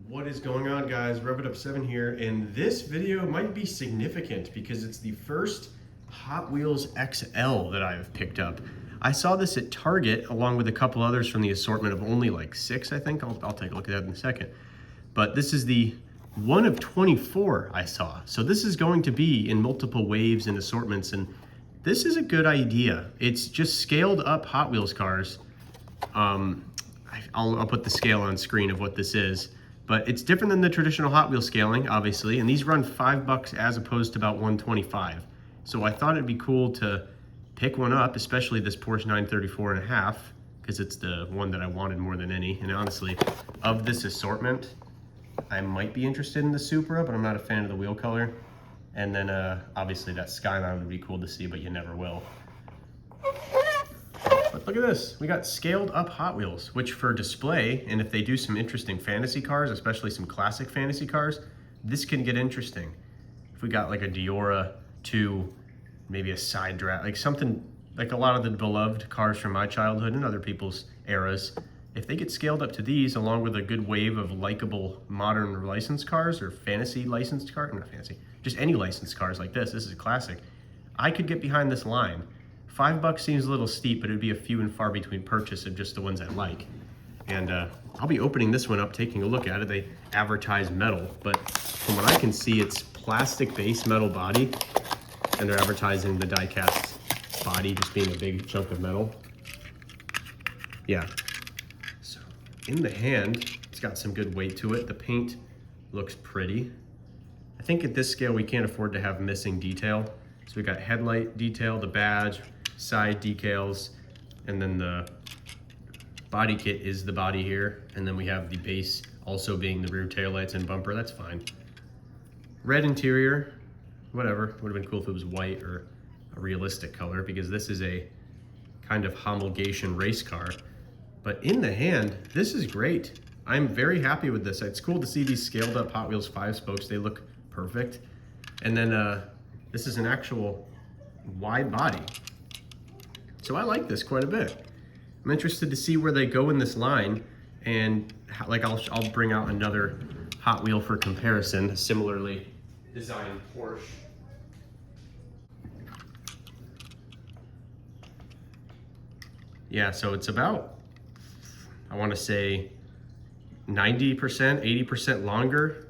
What is going on, guys? Rev It Up 7 here, and this video might be significant because it's the first Hot Wheels XL that I've picked up. I saw this at Target along with a couple others from the assortment of only like 6, I think. I'll take a look at that in a second. But this is the one of 24 I saw. So this is going to be in multiple waves and assortments, and this is a good idea. It's just scaled up Hot Wheels cars. I'll put the scale on screen of what this is. But it's different than the traditional Hot Wheels scaling, obviously, and these run $5 as opposed to about $125. So I thought it'd be cool to pick one up, especially this Porsche 934.5, because it's the one that I wanted more than any. And honestly, of this assortment, I might be interested in the Supra, but I'm not a fan of the wheel color. And then obviously that Skyline would be cool to see, but you never will. But look at this, we got scaled up Hot Wheels, which for display, and if they do some interesting fantasy cars, especially some classic fantasy cars, this can get interesting. If we got like a Diora 2, maybe a side draft, like something, like a lot of the beloved cars from my childhood and other people's eras, if they get scaled up to these, along with a good wave of likable modern licensed cars or fantasy licensed cars, not fancy, just any licensed cars like this is a classic, I could get behind this line. $5 seems a little steep, but it'd be a few and far between purchase of just the ones I like. And I'll be opening this one up, taking a look at it. They advertise metal, but from what I can see, it's plastic base metal body, and they're advertising the die-cast body just being a big chunk of metal. Yeah. So in the hand, it's got some good weight to it. The paint looks pretty. I think at this scale, we can't afford to have missing detail. So we got headlight detail, the badge, side decals, and then the body kit is the body here. And then we have the base also being the rear taillights and bumper, that's fine. Red interior, whatever. Would have been cool if it was white or a realistic color, because this is a kind of homologation race car. But in the hand, this is great. I'm very happy with this. It's cool to see these scaled up Hot Wheels 5-spokes. They look perfect. And then this is an actual wide body. So I like this quite a bit. I'm interested to see where they go in this line, and like I'll bring out another Hot Wheel for comparison, a similarly designed Porsche. Yeah, so it's about, I want to say 90%, 80% longer,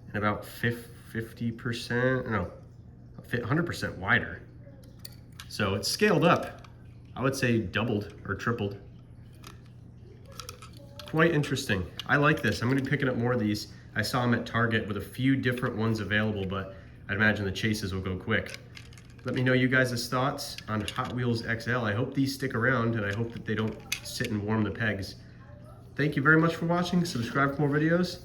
and about 50%, no, 100% wider. So it's scaled up. I would say doubled or tripled. Quite interesting. I like this. I'm going to be picking up more of these. I saw them at Target with a few different ones available, but I'd imagine the chases will go quick. Let me know you guys' thoughts on Hot Wheels XL. I hope these stick around, and I hope that they don't sit and warm the pegs. Thank you very much for watching. Subscribe for more videos.